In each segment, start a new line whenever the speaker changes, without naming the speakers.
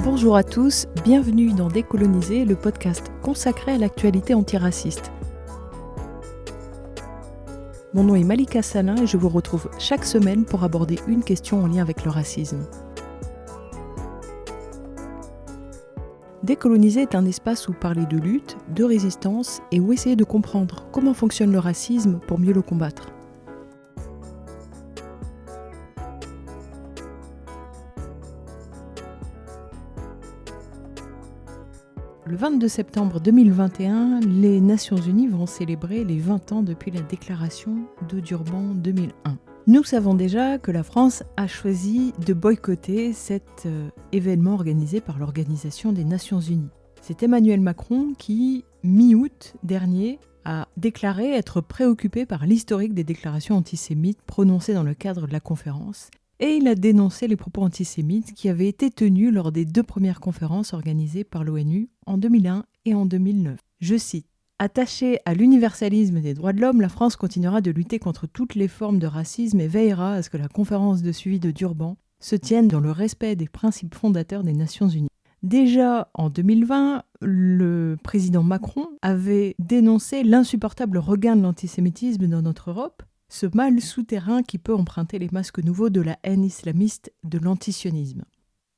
Bonjour à tous, bienvenue dans Décoloniser, le podcast consacré à l'actualité antiraciste. Mon nom est Malika Salin et je vous retrouve chaque semaine pour aborder une question en lien avec le racisme. Décoloniser est un espace où parler de lutte, de résistance et où essayer de comprendre comment fonctionne le racisme pour mieux le combattre. Le 22 septembre 2021, les Nations Unies vont célébrer les 20 ans depuis la déclaration de Durban 2001. Nous savons déjà que la France a choisi de boycotter cet événement organisé par l'Organisation des Nations Unies. C'est Emmanuel Macron qui, mi-août dernier, a déclaré être préoccupé par l'historique des déclarations antisémites prononcées dans le cadre de la conférence. Et il a dénoncé les propos antisémites qui avaient été tenus lors des 2 premières conférences organisées par l'ONU en 2001 et en 2009. Je cite : « Attachée à l'universalisme des droits de l'homme, la France continuera de lutter contre toutes les formes de racisme et veillera à ce que la conférence de suivi de Durban se tienne dans le respect des principes fondateurs des Nations Unies. » Déjà en 2020, le président Macron avait dénoncé l'insupportable regain de l'antisémitisme dans notre Europe, ce mal souterrain qui peut emprunter les masques nouveaux de la haine islamiste, de l'antisionisme.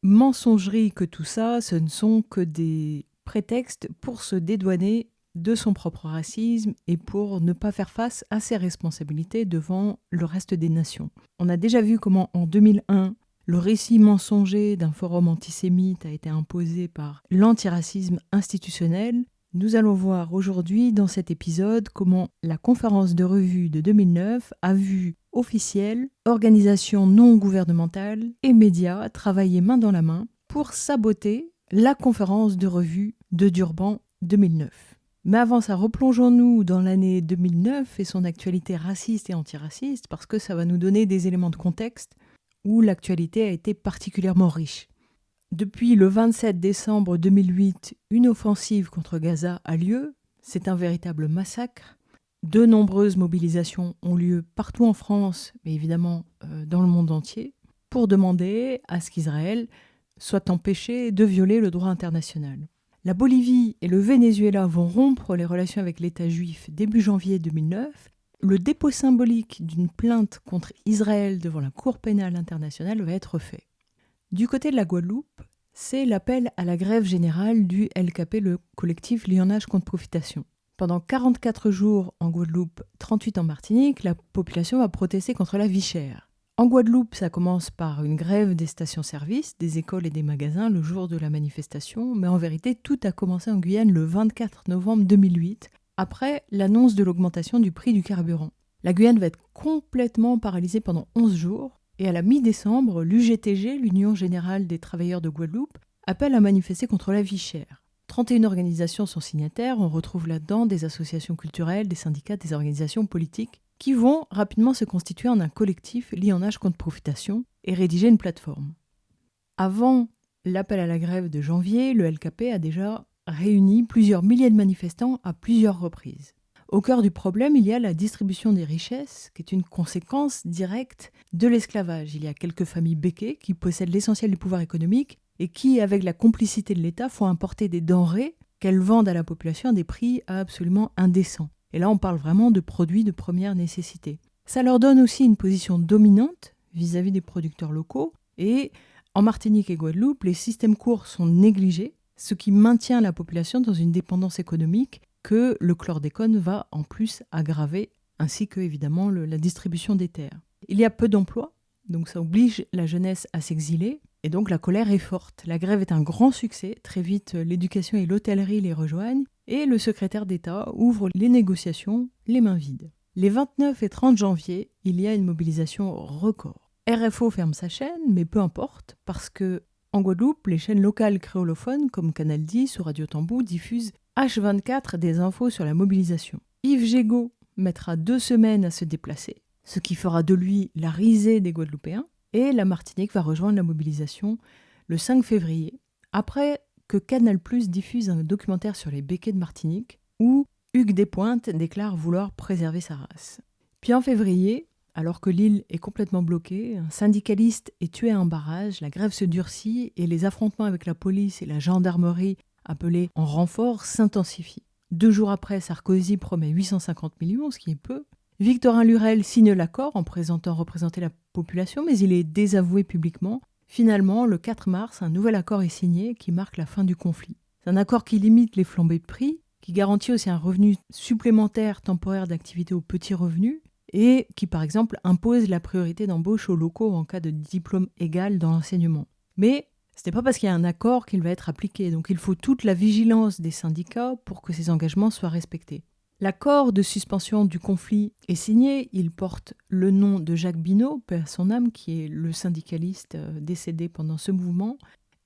Mensogerie que tout ça, ce ne sont que des prétextes pour se dédouaner de son propre racisme et pour ne pas faire face à ses responsabilités devant le reste des nations. On a déjà vu comment en 2001, le récit mensonger d'un forum antisémite a été imposé par l'antiracisme institutionnel. Nous allons voir aujourd'hui dans cet épisode comment la conférence de revue de 2009 a vu officiels, organisations non gouvernementales et médias travailler main dans la main pour saboter la conférence de revue de Durban 2009. Mais avant ça, replongeons-nous dans l'année 2009 et son actualité raciste et antiraciste parce que ça va nous donner des éléments de contexte où l'actualité a été particulièrement riche. Depuis le 27 décembre 2008, une offensive contre Gaza a lieu. C'est un véritable massacre. De nombreuses mobilisations ont lieu partout en France, mais évidemment dans le monde entier, pour demander à ce qu'Israël soit empêché de violer le droit international. La Bolivie et le Venezuela vont rompre les relations avec l'État juif début janvier 2009. Le dépôt symbolique d'une plainte contre Israël devant la Cour pénale internationale va être fait. Du côté de la Guadeloupe, c'est l'appel à la grève générale du LKP, le collectif Lionnage contre Profitation. Pendant 44 jours en Guadeloupe, 38 en Martinique, la population va protester contre la vie chère. En Guadeloupe, ça commence par une grève des stations-service, des écoles et des magasins le jour de la manifestation, mais en vérité, tout a commencé en Guyane le 24 novembre 2008, après l'annonce de l'augmentation du prix du carburant. La Guyane va être complètement paralysée pendant 11 jours, et à la mi-décembre, l'UGTG, l'Union Générale des Travailleurs de Guadeloupe, appelle à manifester contre la vie chère. 31 organisations sont signataires, on retrouve là-dedans des associations culturelles, des syndicats, des organisations politiques, qui vont rapidement se constituer en un collectif Lionnage contre Profitation et rédiger une plateforme. Avant l'appel à la grève de janvier, le LKP a déjà réuni plusieurs milliers de manifestants à plusieurs reprises. Au cœur du problème, il y a la distribution des richesses, qui est une conséquence directe de l'esclavage. Il y a quelques familles béquées qui possèdent l'essentiel du pouvoir économique et qui, avec la complicité de l'État, font importer des denrées qu'elles vendent à la population à des prix absolument indécents. Et là, on parle vraiment de produits de première nécessité. Ça leur donne aussi une position dominante vis-à-vis des producteurs locaux. Et en Martinique et Guadeloupe, les systèmes courts sont négligés, ce qui maintient la population dans une dépendance économique que le chlordécone va en plus aggraver, ainsi que évidemment la distribution des terres. Il y a peu d'emplois, donc ça oblige la jeunesse à s'exiler, et donc la colère est forte. La grève est un grand succès, très vite l'éducation et l'hôtellerie les rejoignent, et le secrétaire d'État ouvre les négociations les mains vides. Les 29 et 30 janvier, il y a une mobilisation record. RFO ferme sa chaîne, mais peu importe, parce que en Guadeloupe, les chaînes locales créolophones comme Canal 10 ou Radio Tambou diffusent H24 des infos sur la mobilisation. Yves Gégaud mettra 2 semaines à se déplacer, ce qui fera de lui la risée des Guadeloupéens, et la Martinique va rejoindre la mobilisation le 5 février, après que Canal+ diffuse un documentaire sur les béquets de Martinique, où Hugues Despointes déclare vouloir préserver sa race. Puis en février, Alors que l'île est complètement bloquée, un syndicaliste est tué à un barrage, la grève se durcit et les affrontements avec la police et la gendarmerie appelés en renfort s'intensifient. 2 jours après, Sarkozy promet 850 millions, ce qui est peu. Victorin Lurel signe l'accord en présentant représenter la population, mais il est désavoué publiquement. Finalement, le 4 mars, un nouvel accord est signé qui marque la fin du conflit. C'est un accord qui limite les flambées de prix, qui garantit aussi un revenu supplémentaire temporaire d'activité aux petits revenus et qui, par exemple, impose la priorité d'embauche aux locaux en cas de diplôme égal dans l'enseignement. Mais ce n'est pas parce qu'il y a un accord qu'il va être appliqué, donc il faut toute la vigilance des syndicats pour que ces engagements soient respectés. L'accord de suspension du conflit est signé, il porte le nom de Jacques Binot, paix à son âme, qui est le syndicaliste décédé pendant ce mouvement.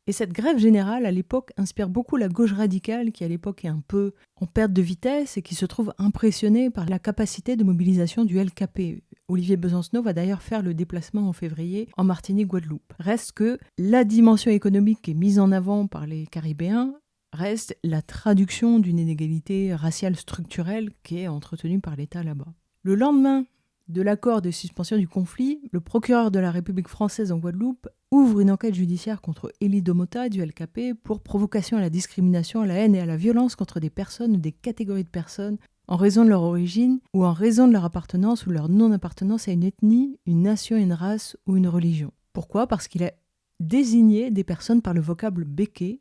Et cette grève générale, à l'époque, inspire beaucoup la gauche radicale, qui à l'époque est un peu en perte de vitesse et qui se trouve impressionnée par la capacité de mobilisation du LKP. Olivier Besancenot va d'ailleurs faire le déplacement en février en Martinique-Guadeloupe. Reste que la dimension économique qui est mise en avant par les Caribéens reste la traduction d'une inégalité raciale structurelle qui est entretenue par l'État là-bas. Le lendemain de l'accord de suspension du conflit, le procureur de la République française en Guadeloupe ouvre une enquête judiciaire contre Élie Domota du LKP pour provocation à la discrimination, à la haine et à la violence contre des personnes ou des catégories de personnes en raison de leur origine ou en raison de leur appartenance ou leur non-appartenance à une ethnie, une nation, une race ou une religion. Pourquoi ? Parce qu'il a désigné des personnes par le vocable béquet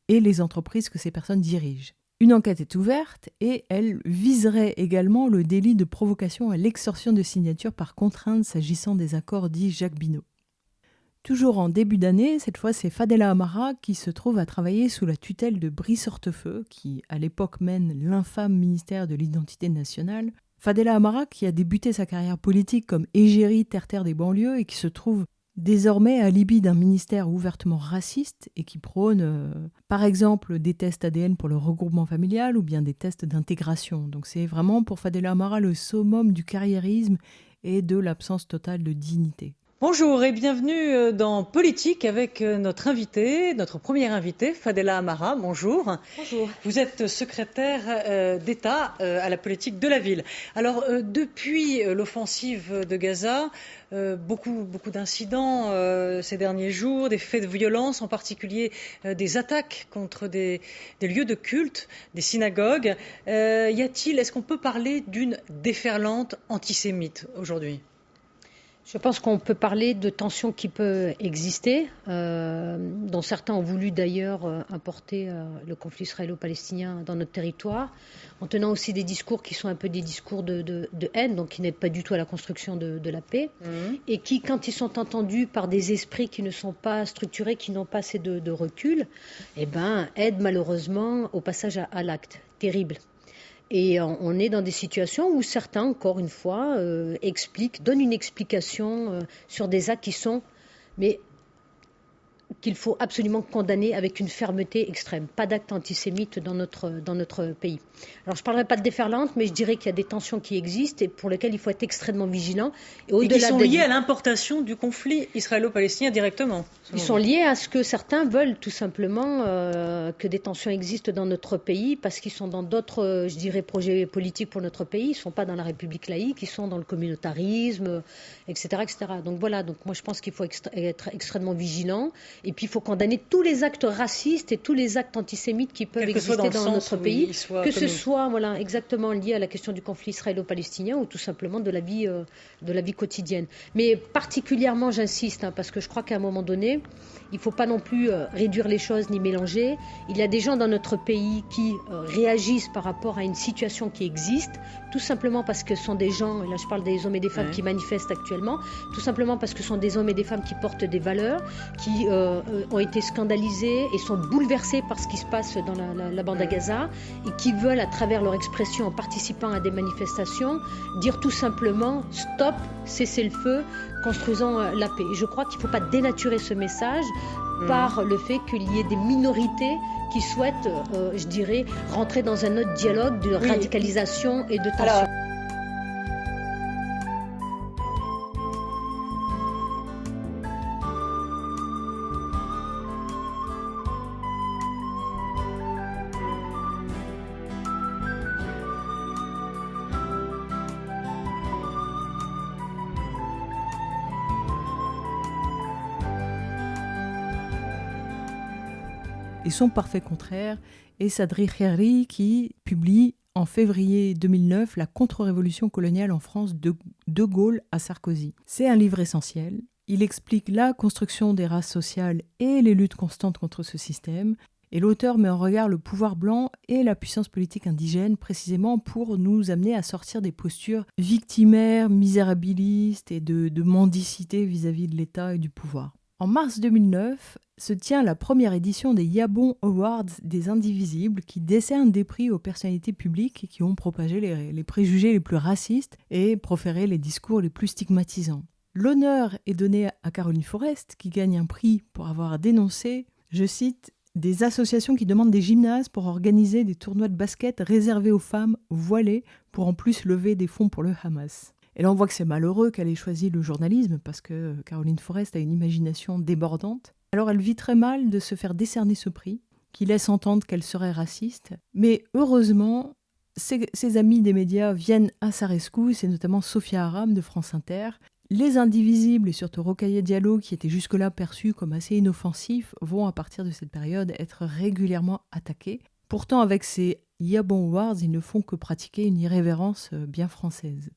et les entreprises que ces personnes dirigent. Une enquête est ouverte et elle viserait également le délit de provocation à l'extorsion de signature par contrainte s'agissant des accords dits Jacques Binot. Toujours en début d'année, cette fois c'est Fadela Amara qui se trouve à travailler sous la tutelle de Brice Hortefeux, qui à l'époque mène l'infâme ministère de l'Identité nationale. Fadela Amara qui a débuté sa carrière politique comme égérie terre-terre des banlieues et qui se trouve désormais alibi d'un ministère ouvertement raciste et qui prône, par exemple, des tests ADN pour le regroupement familial ou bien des tests d'intégration. Donc c'est vraiment pour Fadela Amara le summum du carriérisme et de l'absence totale de dignité.
Bonjour et bienvenue dans Politique avec notre invitée, notre première invitée, Fadela Amara. Bonjour.
Bonjour.
Vous êtes secrétaire d'État à la politique de la ville. Alors, depuis l'offensive de Gaza, beaucoup d'incidents ces derniers jours, des faits de violence, en particulier des attaques contre des lieux de culte, des synagogues. Est-ce qu'on peut parler d'une déferlante antisémite aujourd'hui ?
Je pense qu'on peut parler de tensions qui peuvent exister, dont certains ont voulu d'ailleurs importer le conflit israélo-palestinien dans notre territoire, en tenant aussi des discours qui sont un peu des discours de haine, donc qui n'aident pas du tout à la construction de la paix, et qui, quand ils sont entendus par des esprits qui ne sont pas structurés, qui n'ont pas assez de recul, aident malheureusement au passage à l'acte terrible. Et on est dans des situations où certains, encore une fois, donnent une explication sur des actes qui sont, mais qu'il faut absolument condamner avec une fermeté extrême. Pas d'actes antisémites dans notre pays. Alors je ne parlerai pas de déferlante, mais je dirais qu'il y a des tensions qui existent et pour lesquelles il faut être extrêmement vigilant.
Et qui sont liées à l'importation du conflit israélo-palestinien directement.
Ils sont liés à ce que certains veulent tout simplement que des tensions existent dans notre pays parce qu'ils sont dans d'autres, projets politiques pour notre pays. Ils ne sont pas dans la République laïque, ils sont dans le communautarisme, etc., etc. Donc voilà, moi je pense qu'il faut être extrêmement vigilant. Et puis il faut condamner tous les actes racistes et tous les actes antisémites qui peuvent exister dans notre pays, que ce soit exactement lié à la question du conflit israélo-palestinien ou tout simplement de la vie quotidienne. Mais particulièrement, j'insiste, parce que je crois qu'à un moment donné, il ne faut pas non plus réduire les choses ni mélanger. Il y a des gens dans notre pays qui réagissent par rapport à une situation qui existe, tout simplement parce que ce sont des gens, et là je parle des hommes et des femmes qui manifestent actuellement, tout simplement parce que ce sont des hommes et des femmes qui portent des valeurs, qui ont été scandalisés et sont bouleversés par ce qui se passe dans la bande à Gaza et qui veulent, à travers leur expression, en participant à des manifestations, dire tout simplement stop, cessez le feu, construisons la paix. Et je crois qu'il ne faut pas dénaturer ce message par le fait qu'il y ait des minorités qui souhaitent, rentrer dans un autre dialogue de radicalisation et de tension.
et son parfait contraire est Sadri Khiari qui publie en février 2009 La contre-révolution coloniale en France de Gaulle à Sarkozy. C'est un livre essentiel. Il explique la construction des races sociales et les luttes constantes contre ce système. Et l'auteur met en regard le pouvoir blanc et la puissance politique indigène, précisément pour nous amener à sortir des postures victimaires, misérabilistes et de mendicité vis-à-vis de l'État et du pouvoir. En mars 2009 se tient la première édition des Yabon Awards des Indivisibles qui décernent des prix aux personnalités publiques qui ont propagé les préjugés les plus racistes et proféré les discours les plus stigmatisants. L'honneur est donné à Caroline Forest qui gagne un prix pour avoir dénoncé, je cite, des associations qui demandent des gymnases pour organiser des tournois de basket réservés aux femmes voilées pour en plus lever des fonds pour le Hamas. Et là, on voit que c'est malheureux qu'elle ait choisi le journalisme parce que Caroline Forest a une imagination débordante. Alors elle vit très mal de se faire décerner ce prix, qui laisse entendre qu'elle serait raciste. Mais heureusement, ses amis des médias viennent à sa rescousse, et notamment Sophia Aram de France Inter. Les Indivisibles et surtout Rokhaya Diallo, qui étaient jusque-là perçus comme assez inoffensifs, vont à partir de cette période être régulièrement attaqués. Pourtant, avec ces Yabon Awards, ils ne font que pratiquer une irrévérence bien française.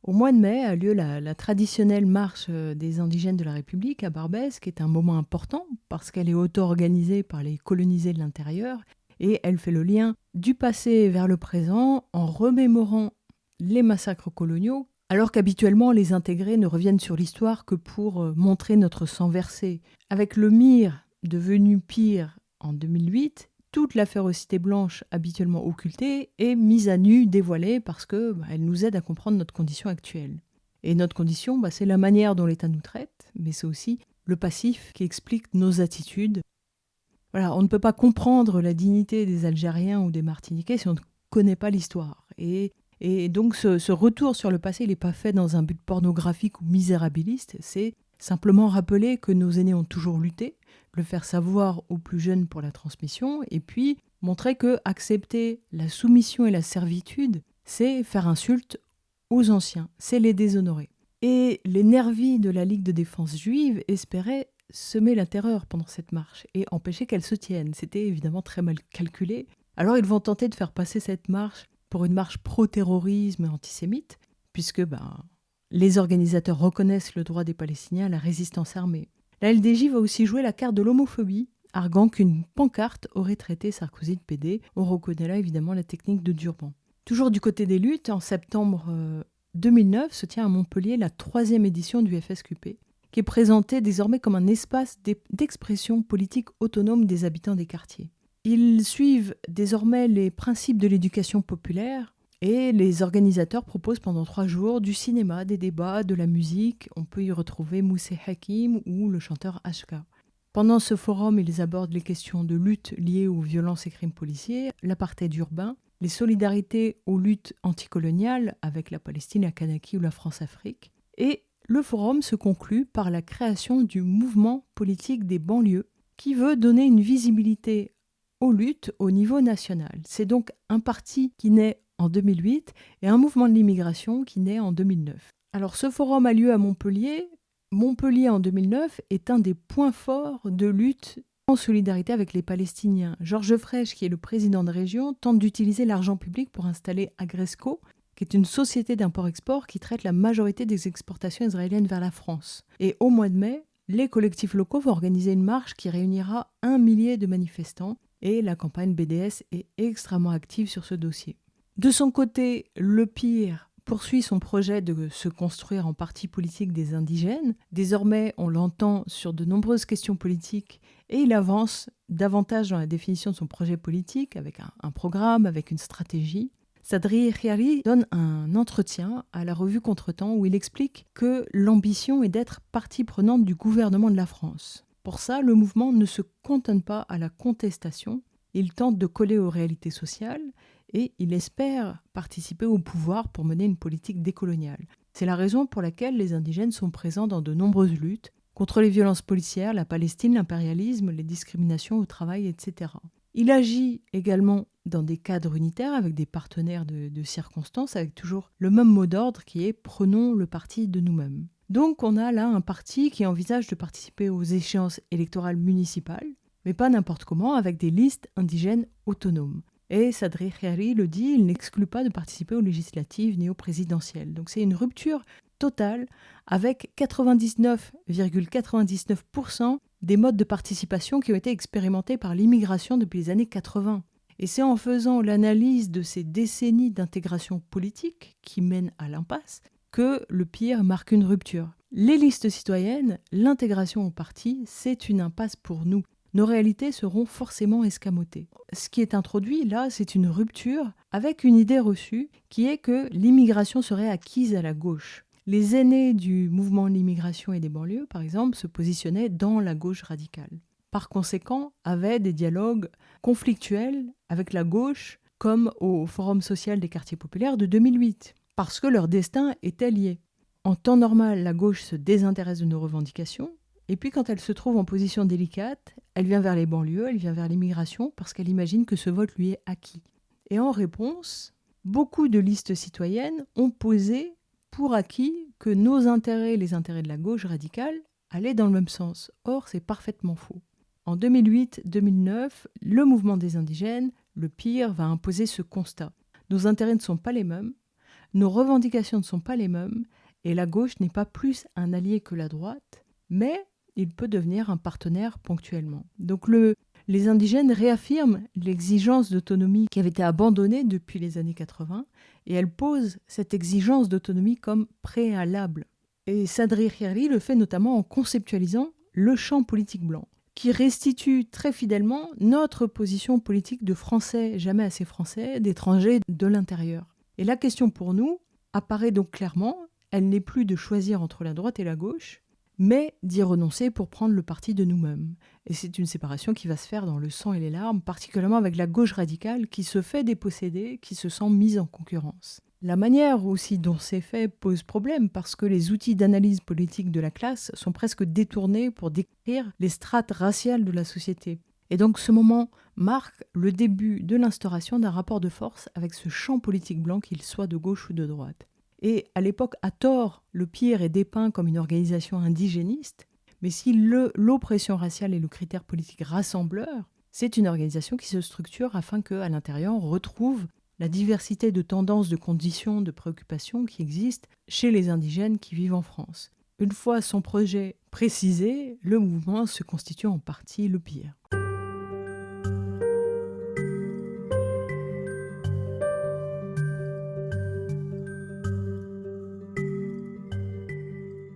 Au mois de mai a lieu la traditionnelle marche des indigènes de la République à Barbès, qui est un moment important parce qu'elle est auto-organisée par les colonisés de l'intérieur et elle fait le lien du passé vers le présent en remémorant les massacres coloniaux, alors qu'habituellement les intégrés ne reviennent sur l'histoire que pour montrer notre sang versé. Avec le MIR devenu pire en 2008, toute la férocité blanche habituellement occultée est mise à nu, dévoilée, parce qu'elle nous aide à comprendre notre condition actuelle. Et notre condition, c'est la manière dont l'État nous traite, mais c'est aussi le passif qui explique nos attitudes. Voilà, on ne peut pas comprendre la dignité des Algériens ou des Martiniquais si on ne connaît pas l'histoire. Et donc ce retour sur le passé, il n'est pas fait dans un but pornographique ou misérabiliste, c'est simplement rappeler que nos aînés ont toujours lutté, le faire savoir aux plus jeunes pour la transmission, et puis montrer que accepter la soumission et la servitude, c'est faire insulte aux anciens, c'est les déshonorer. Et les nervis de la Ligue de défense juive espéraient semer la terreur pendant cette marche et empêcher qu'elle se tienne. C'était évidemment très mal calculé. Alors ils vont tenter de faire passer cette marche pour une marche pro-terrorisme antisémite, puisque les organisateurs reconnaissent le droit des Palestiniens à la résistance armée. La LDJ va aussi jouer la carte de l'homophobie, arguant qu'une pancarte aurait traité Sarkozy de PD. On reconnaît là évidemment la technique de Durban. Toujours du côté des luttes, en septembre 2009 se tient à Montpellier la 3e édition du FSQP, qui est présentée désormais comme un espace d'expression politique autonome des habitants des quartiers. Ils suivent désormais les principes de l'éducation populaire et les organisateurs proposent pendant 3 jours du cinéma, des débats, de la musique. On peut y retrouver Moussé Hakim ou le chanteur Ashka. Pendant ce forum, ils abordent les questions de lutte liées aux violences et crimes policiers, l'apartheid urbain, les solidarités aux luttes anticoloniales avec la Palestine, la Kanaki ou la France-Afrique. Et le forum se conclut par la création du mouvement politique des banlieues qui veut donner une visibilité aux luttes au niveau national. C'est donc un parti qui naît en 2008 et un mouvement de l'immigration qui naît en 2009. Alors ce forum a lieu à Montpellier. Montpellier en 2009 est un des points forts de lutte en solidarité avec les Palestiniens. Georges Frêche, qui est le président de région, tente d'utiliser l'argent public pour installer Agresco, qui est une société d'import-export qui traite la majorité des exportations israéliennes vers la France. Et au mois de mai, les collectifs locaux vont organiser une marche qui réunira 1 millier de manifestants et la campagne BDS est extrêmement active sur ce dossier. De son côté, le PIR poursuit son projet de se construire en parti politique des indigènes. Désormais, on l'entend sur de nombreuses questions politiques et il avance davantage dans la définition de son projet politique avec un programme, avec une stratégie. Sadri Khiari donne un entretien à la revue Contretemps où il explique que l'ambition est d'être partie prenante du gouvernement de la France. Pour ça, le mouvement ne se cantonne pas à la contestation, il tente de coller aux réalités sociales et il espère participer au pouvoir pour mener une politique décoloniale. C'est la raison pour laquelle les indigènes sont présents dans de nombreuses luttes contre les violences policières, la Palestine, l'impérialisme, les discriminations au travail, etc. Il agit également dans des cadres unitaires avec des partenaires de circonstances, avec toujours le même mot d'ordre qui est « prenons le parti de nous-mêmes ». Donc on a là un parti qui envisage de participer aux échéances électorales municipales, mais pas n'importe comment, avec des listes indigènes autonomes. Et Sadri Khiari le dit, il n'exclut pas de participer aux législatives ni aux présidentielles. Donc c'est une rupture totale avec 99,99% des modes de participation qui ont été expérimentés par l'immigration depuis les années 80. Et c'est en faisant l'analyse de ces décennies d'intégration politique qui mènent à l'impasse que le PIR marque une rupture. Les listes citoyennes, l'intégration au parti, c'est une impasse pour nous. Nos réalités seront forcément escamotées. Ce qui est introduit là, c'est une rupture avec une idée reçue qui est que l'immigration serait acquise à la gauche. Les aînés du mouvement de l'immigration et des banlieues, par exemple, se positionnaient dans la gauche radicale. Par conséquent, avaient des dialogues conflictuels avec la gauche, comme au Forum social des quartiers populaires de 2008, parce que leur destin était lié. En temps normal, la gauche se désintéresse de nos revendications, et puis quand elle se trouve en position délicate, elle vient vers les banlieues, elle vient vers l'immigration, parce qu'elle imagine que ce vote lui est acquis. Et en réponse, beaucoup de listes citoyennes ont posé pour acquis que nos intérêts, les intérêts de la gauche radicale, allaient dans le même sens. Or, c'est parfaitement faux. En 2008-2009, le mouvement des indigènes, le PIR, va imposer ce constat. Nos intérêts ne sont pas les mêmes, nos revendications ne sont pas les mêmes, et la gauche n'est pas plus un allié que la droite, mais il peut devenir un partenaire ponctuellement. Donc les indigènes réaffirment l'exigence d'autonomie qui avait été abandonnée depuis les années 80, et elles posent cette exigence d'autonomie comme préalable. Et Sadri Khiari le fait notamment en conceptualisant le champ politique blanc, qui restitue très fidèlement notre position politique de Français, jamais assez Français, d'étrangers de l'intérieur. Et la question pour nous apparaît donc clairement, elle n'est plus de choisir entre la droite et la gauche, mais d'y renoncer pour prendre le parti de nous-mêmes. Et c'est une séparation qui va se faire dans le sang et les larmes, particulièrement avec la gauche radicale qui se fait déposséder, qui se sent mise en concurrence. La manière aussi dont c'est fait pose problème parce que les outils d'analyse politique de la classe sont presque détournés pour décrire les strates raciales de la société. Et donc ce moment marque le début de l'instauration d'un rapport de force avec ce champ politique blanc, qu'il soit de gauche ou de droite. Et à l'époque, à tort, le PIR est dépeint comme une organisation indigéniste, mais si l'oppression raciale est le critère politique rassembleur, c'est une organisation qui se structure afin qu'à l'intérieur, on retrouve la diversité de tendances, de conditions, de préoccupations qui existent chez les indigènes qui vivent en France. Une fois son projet précisé, le mouvement se constitue en partie le PIR.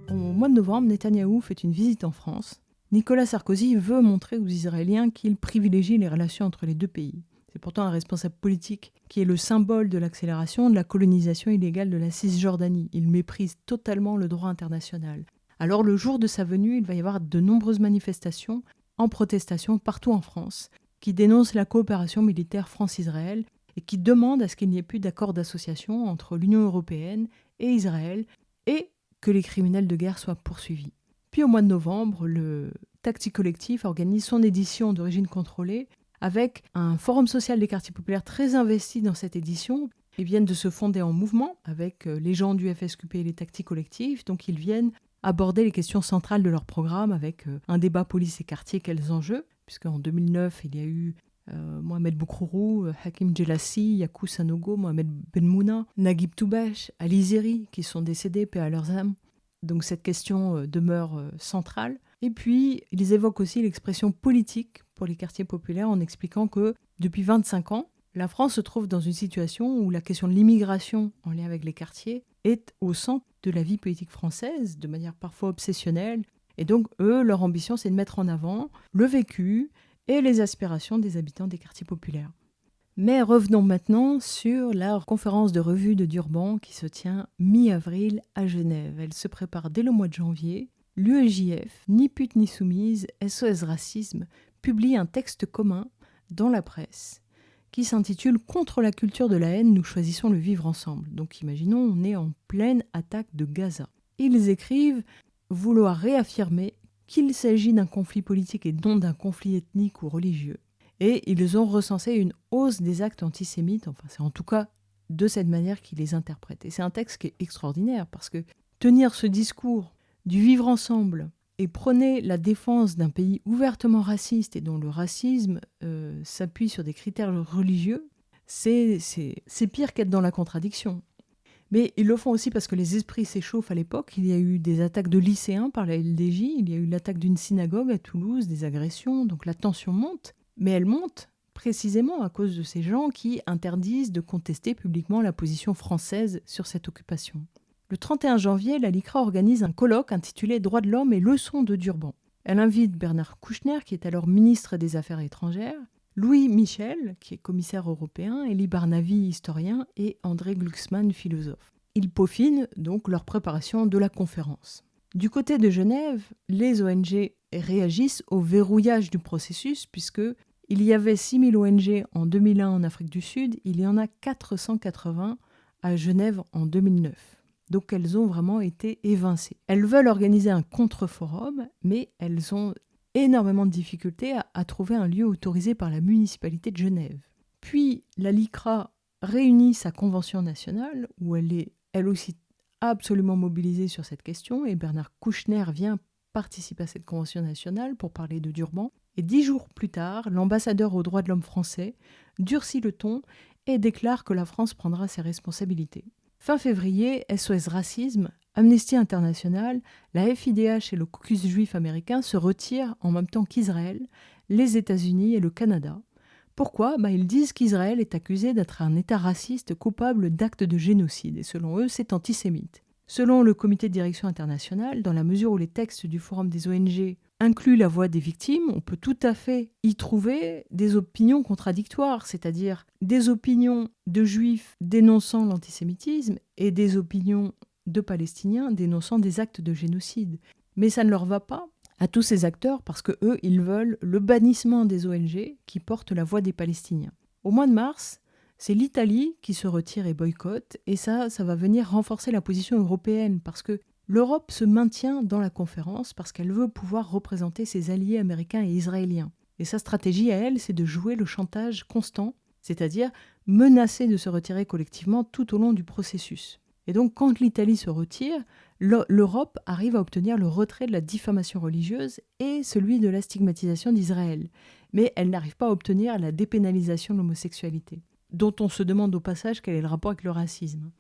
Au mois de novembre, Netanyahou fait une visite en France. Nicolas Sarkozy veut montrer aux Israéliens qu'il privilégie les relations entre les deux pays. C'est pourtant un responsable politique qui est le symbole de l'accélération de la colonisation illégale de la Cisjordanie. Il méprise totalement le droit international. Alors le jour de sa venue, il va y avoir de nombreuses manifestations en protestation partout en France qui dénoncent la coopération militaire France-Israël et qui demandent à ce qu'il n'y ait plus d'accord d'association entre l'Union européenne et Israël et que les criminels de guerre soient poursuivis. Puis au mois de novembre, le Tactique Collectif organise son édition d'origine contrôlée avec un forum social des quartiers populaires très investi dans cette édition. Ils viennent de se fonder en mouvement avec les gens du FSQP et les tactiques collectives. Donc ils viennent aborder les questions centrales de leur programme avec un débat police et quartier, quels enjeux, puisqu'en 2009, il y a eu Mohamed Boukrourou, Hakim Djelassi, Yakou Sanogo, Mohamed Benmouna, Naguib Toubache, Ali Zeri, qui sont décédés, paix à leurs âmes. Donc cette question demeure centrale. Et puis, ils évoquent aussi l'expression politique pour les quartiers populaires en expliquant que depuis 25 ans, la France se trouve dans une situation où la question de l'immigration en lien avec les quartiers est au centre de la vie politique française, de manière parfois obsessionnelle. Et donc, eux, leur ambition, c'est de mettre en avant le vécu et les aspirations des habitants des quartiers populaires. Mais revenons maintenant sur la conférence de revue de Durban qui se tient mi-avril à Genève. Elle se prépare dès le mois de janvier. L'UEJF, Ni pute ni soumise, SOS Racisme, publie un texte commun dans la presse qui s'intitule « Contre la culture de la haine, nous choisissons le vivre ensemble ». Donc imaginons, on est en pleine attaque de Gaza. Ils écrivent vouloir réaffirmer qu'il s'agit d'un conflit politique et non d'un conflit ethnique ou religieux. Et ils ont recensé une hausse des actes antisémites, enfin c'est en tout cas de cette manière qu'ils les interprètent. Et c'est un texte qui est extraordinaire parce que tenir ce discours du vivre ensemble et prôner la défense d'un pays ouvertement raciste et dont le racisme s'appuie sur des critères religieux, c'est pire qu'être dans la contradiction. Mais ils le font aussi parce que les esprits s'échauffent à l'époque. Il y a eu des attaques de lycéens par la LDJ, il y a eu l'attaque d'une synagogue à Toulouse, des agressions, donc la tension monte. Mais elle monte précisément à cause de ces gens qui interdisent de contester publiquement la position française sur cette occupation. Le 31 janvier, la LICRA organise un colloque intitulé « Droits de l'homme et leçons de Durban ». Elle invite Bernard Kouchner, qui est alors ministre des Affaires étrangères, Louis Michel, qui est commissaire européen, Elie Barnavi, historien, et André Glucksmann, philosophe. Ils peaufinent donc leur préparation de la conférence. Du côté de Genève, les ONG réagissent au verrouillage du processus, puisque il y avait 6000 ONG en 2001 en Afrique du Sud, il y en a 480 à Genève en 2009. Donc elles ont vraiment été évincées. Elles veulent organiser un contre-forum, mais elles ont énormément de difficultés à trouver un lieu autorisé par la municipalité de Genève. Puis la LICRA réunit sa convention nationale, où elle est elle aussi absolument mobilisée sur cette question, et Bernard Kouchner vient participer à cette convention nationale pour parler de Durban. Et 10 jours plus tard, l'ambassadeur aux droits de l'homme français durcit le ton et déclare que la France prendra ses responsabilités. Fin février, SOS Racisme, Amnesty International, la FIDH et le caucus juif américain se retirent en même temps qu'Israël, les États-Unis et le Canada. Pourquoi ? Ils disent qu'Israël est accusé d'être un État raciste coupable d'actes de génocide, et selon eux, c'est antisémite. Selon le comité de direction international, dans la mesure où les textes du Forum des ONG incluent la voix des victimes, on peut tout à fait y trouver des opinions contradictoires, c'est-à-dire des opinions de juifs dénonçant l'antisémitisme et des opinions de Palestiniens dénonçant des actes de génocide. Mais ça ne leur va pas à tous ces acteurs parce que eux, ils veulent le bannissement des ONG qui portent la voix des Palestiniens. Au mois de mars, c'est l'Italie qui se retire et boycotte, et ça va venir renforcer la position européenne parce que l'Europe se maintient dans la conférence parce qu'elle veut pouvoir représenter ses alliés américains et israéliens. Et sa stratégie à elle, c'est de jouer le chantage constant, c'est-à-dire menacer de se retirer collectivement tout au long du processus. Et donc, quand l'Italie se retire, l'Europe arrive à obtenir le retrait de la diffamation religieuse et celui de la stigmatisation d'Israël. Mais elle n'arrive pas à obtenir la dépénalisation de l'homosexualité, dont on se demande au passage quel est le rapport avec le racisme.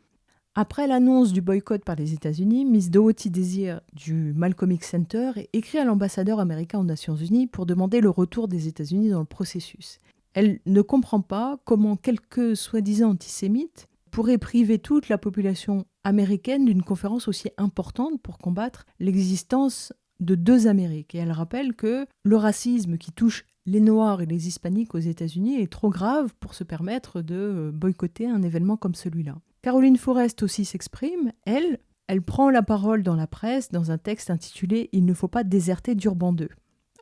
Après l'annonce du boycott par les États-Unis, Miss Dorothy Desir du Malcolm X Center écrit à l'ambassadeur américain aux Nations Unies pour demander le retour des États-Unis dans le processus. Elle ne comprend pas comment quelques soi-disant antisémites pourraient priver toute la population américaine d'une conférence aussi importante pour combattre l'existence de deux Amériques. Et elle rappelle que le racisme qui touche les Noirs et les Hispaniques aux États-Unis est trop grave pour se permettre de boycotter un événement comme celui-là. Caroline Forrest aussi s'exprime. Elle prend la parole dans la presse dans un texte intitulé « Il ne faut pas déserter Durban 2 ».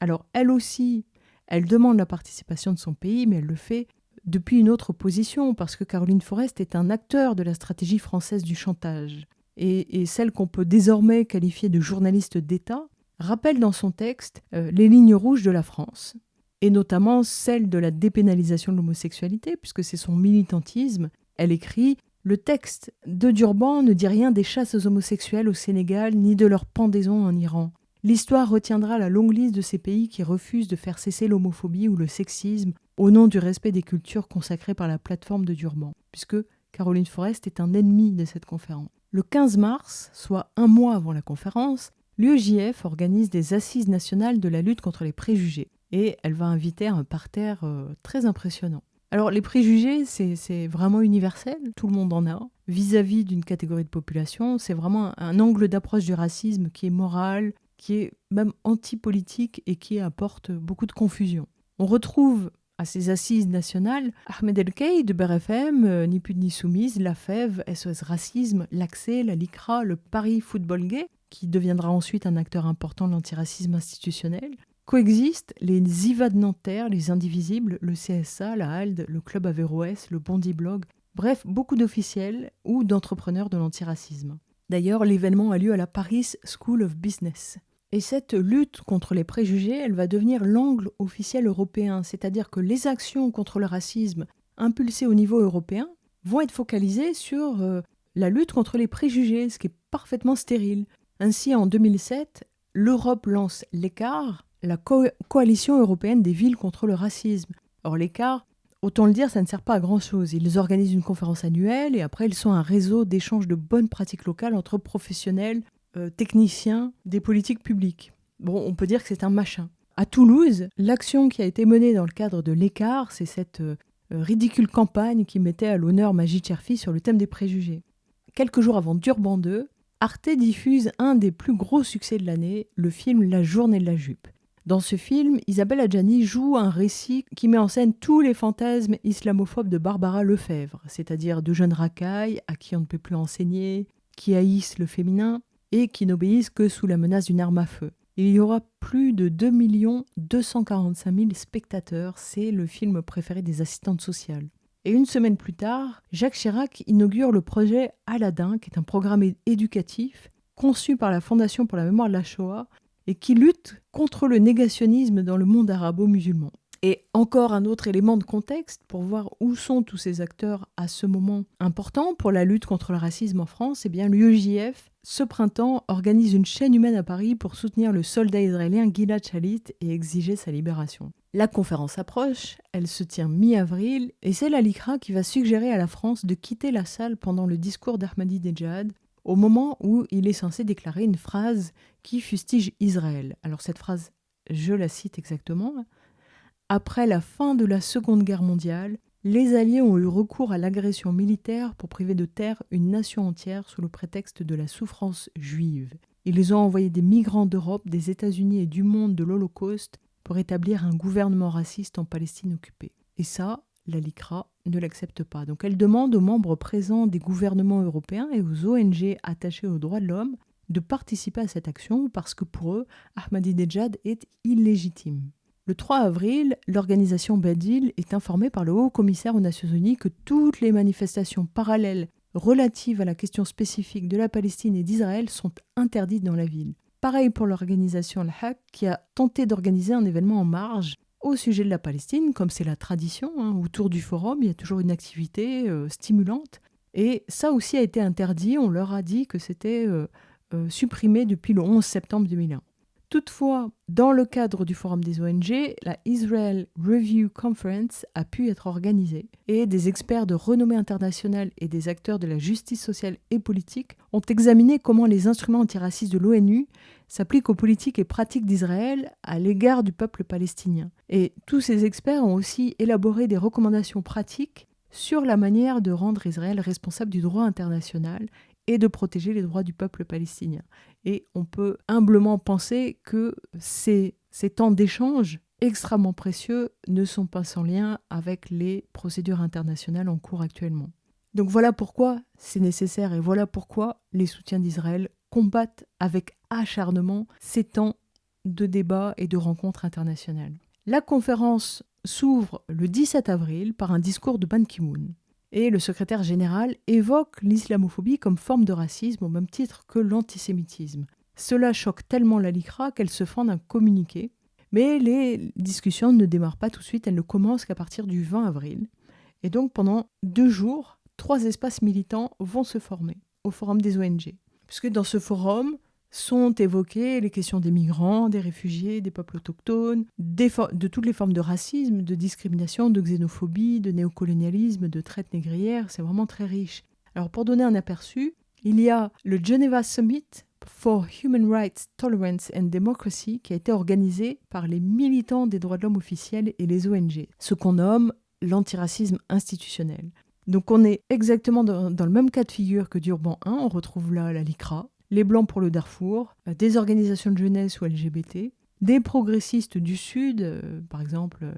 Alors elle aussi, elle demande la participation de son pays, mais elle le fait depuis une autre position, parce que Caroline Forrest est un acteur de la stratégie française du chantage. Et celle qu'on peut désormais qualifier de journaliste d'État rappelle dans son texte les lignes rouges de la France, et notamment celle de la dépénalisation de l'homosexualité, puisque c'est son militantisme. Elle écrit « Le texte de Durban ne dit rien des chasses aux homosexuels au Sénégal, ni de leur pendaison en Iran. L'histoire retiendra la longue liste de ces pays qui refusent de faire cesser l'homophobie ou le sexisme au nom du respect des cultures consacrées par la plateforme de Durban, puisque Caroline Forrest est un ennemi de cette conférence. Le 15 mars, soit un mois avant la conférence, l'UEJF organise des assises nationales de la lutte contre les préjugés, et elle va inviter un parterre très impressionnant. Alors les préjugés, c'est vraiment universel, tout le monde en a. Vis-à-vis d'une catégorie de population, c'est vraiment un angle d'approche du racisme qui est moral, qui est même anti-politique et qui apporte beaucoup de confusion. On retrouve à ces assises nationales Ahmed El-Kay de BRFM, Ni Pute Ni Soumise, La Fève, SOS Racisme, l'Accès, la LICRA, le Paris Football Gay, qui deviendra ensuite un acteur important de l'antiracisme institutionnel. Coexistent les IVA de Nanterre, les Indivisibles, le CSA, la HALD, le Club Averroès, le Bondi Blog, bref, beaucoup d'officiels ou d'entrepreneurs de l'antiracisme. D'ailleurs, l'événement a lieu à la Paris School of Business. Et cette lutte contre les préjugés, elle va devenir l'angle officiel européen, c'est-à-dire que les actions contre le racisme impulsées au niveau européen vont être focalisées sur la lutte contre les préjugés, ce qui est parfaitement stérile. Ainsi, en 2007, l'Europe lance l'ECAR, la coalition européenne des villes contre le racisme. Or l'ECAR, autant le dire, ça ne sert pas à grand-chose. Ils organisent une conférence annuelle et après ils sont un réseau d'échange de bonnes pratiques locales entre professionnels, techniciens, des politiques publiques. Bon, on peut dire que c'est un machin. À Toulouse, l'action qui a été menée dans le cadre de l'ECAR, c'est cette ridicule campagne qui mettait à l'honneur Magid Cherfi sur le thème des préjugés. Quelques jours avant Durban 2, Arte diffuse un des plus gros succès de l'année, le film La journée de la jupe. Dans ce film, Isabelle Adjani joue un récit qui met en scène tous les fantasmes islamophobes de Barbara Lefebvre, c'est-à-dire de jeunes racailles à qui on ne peut plus enseigner, qui haïssent le féminin et qui n'obéissent que sous la menace d'une arme à feu. Il y aura plus de 2 245 000 spectateurs, c'est le film préféré des assistantes sociales. Et une semaine plus tard, Jacques Chirac inaugure le projet Aladdin, qui est un programme éducatif conçu par la Fondation pour la mémoire de la Shoah et qui lutte contre le négationnisme dans le monde arabo-musulman. Et encore un autre élément de contexte pour voir où sont tous ces acteurs à ce moment important pour la lutte contre le racisme en France, eh bien l'UEJF, ce printemps, organise une chaîne humaine à Paris pour soutenir le soldat israélien Gilad Shalit et exiger sa libération. La conférence approche, elle se tient mi-avril, et c'est la LICRA qui va suggérer à la France de quitter la salle pendant le discours d'Ahmadinejad, au moment où il est censé déclarer une phrase qui fustige Israël. Alors cette phrase, je la cite exactement. « Après la fin de la Seconde Guerre mondiale, les Alliés ont eu recours à l'agression militaire pour priver de terre une nation entière sous le prétexte de la souffrance juive. Ils ont envoyé des migrants d'Europe, des États-Unis et du monde de l'Holocauste pour établir un gouvernement raciste en Palestine occupée. » Et ça, la LICRA ne l'accepte pas. Donc elle demande aux membres présents des gouvernements européens et aux ONG attachées aux droits de l'homme de participer à cette action parce que pour eux, Ahmadinejad est illégitime. Le 3 avril, l'organisation Badil est informée par le Haut-Commissaire aux Nations Unies que toutes les manifestations parallèles relatives à la question spécifique de la Palestine et d'Israël sont interdites dans la ville. Pareil pour l'organisation Al-Haq qui a tenté d'organiser un événement en marge au sujet de la Palestine, comme c'est la tradition, autour du forum, il y a toujours une activité stimulante. Et ça aussi a été interdit, on leur a dit que c'était supprimé depuis le 11 septembre 2001. Toutefois, dans le cadre du forum des ONG, la Israel Review Conference a pu être organisée et des experts de renommée internationale et des acteurs de la justice sociale et politique ont examiné comment les instruments antiracistes de l'ONU s'appliquent aux politiques et pratiques d'Israël à l'égard du peuple palestinien. Et tous ces experts ont aussi élaboré des recommandations pratiques sur la manière de rendre Israël responsable du droit international et de protéger les droits du peuple palestinien. Et on peut humblement penser que ces temps d'échange extrêmement précieux ne sont pas sans lien avec les procédures internationales en cours actuellement. Donc voilà pourquoi c'est nécessaire et voilà pourquoi les soutiens d'Israël combattent avec acharnement ces temps de débat et de rencontres internationales. La conférence s'ouvre le 17 avril par un discours de Ban Ki-moon. Et le secrétaire général évoque l'islamophobie comme forme de racisme au même titre que l'antisémitisme. Cela choque tellement la LICRA qu'elle se fend d'un communiqué. Mais les discussions ne démarrent pas tout de suite, elles ne commencent qu'à partir du 20 avril. Et donc pendant 2 jours, 3 espaces militants vont se former au forum des ONG. Puisque dans ce forum sont évoquées les questions des migrants, des réfugiés, des peuples autochtones, de toutes les formes de racisme, de discrimination, de xénophobie, de néocolonialisme, de traite négrière. C'est vraiment très riche. Alors pour donner un aperçu, il y a le Geneva Summit for Human Rights, Tolerance and Democracy qui a été organisé par les militants des droits de l'homme officiels et les ONG, ce qu'on nomme l'antiracisme institutionnel. Donc on est exactement dans le même cas de figure que Durban 1, on retrouve là la LICRA, les Blancs pour le Darfour, des organisations de jeunesse ou LGBT, des progressistes du Sud, par exemple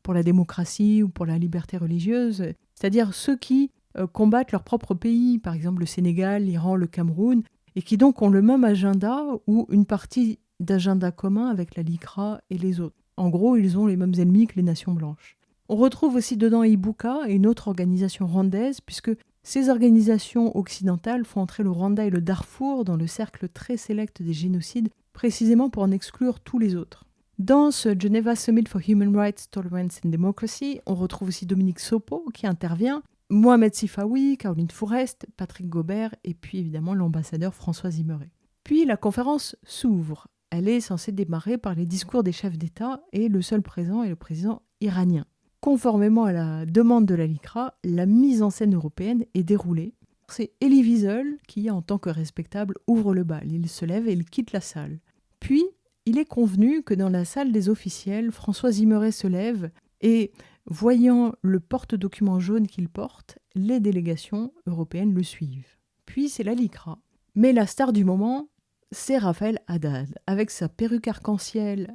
pour la démocratie ou pour la liberté religieuse, c'est-à-dire ceux qui combattent leur propre pays, par exemple le Sénégal, l'Iran, le Cameroun, et qui donc ont le même agenda ou une partie d'agenda commun avec la LICRA et les autres. En gros, ils ont les mêmes ennemis que les nations blanches. On retrouve aussi dedans Ibuka, une autre organisation rwandaise, puisque ces organisations occidentales font entrer le Rwanda et le Darfour dans le cercle très sélect des génocides, précisément pour en exclure tous les autres. Dans ce Geneva Summit for Human Rights, Tolerance and Democracy, on retrouve aussi Dominique Sopo qui intervient, Mohamed Sifawi, Caroline Fourest, Patrick Gobert et puis évidemment l'ambassadeur François Zimmeret. Puis la conférence s'ouvre elle est censée démarrer par les discours des chefs d'État et le seul présent est le président iranien. Conformément à la demande de la LICRA, la mise en scène européenne est déroulée. C'est Elie Wiesel qui, en tant que respectable, ouvre le bal. Il se lève et il quitte la salle. Puis, il est convenu que dans la salle des officiels, François Zimmeret se lève et, voyant le porte-document jaune qu'il porte, les délégations européennes le suivent. Puis c'est la LICRA. Mais la star du moment, c'est Raphaël Haddad. Avec sa perruque arc-en-ciel,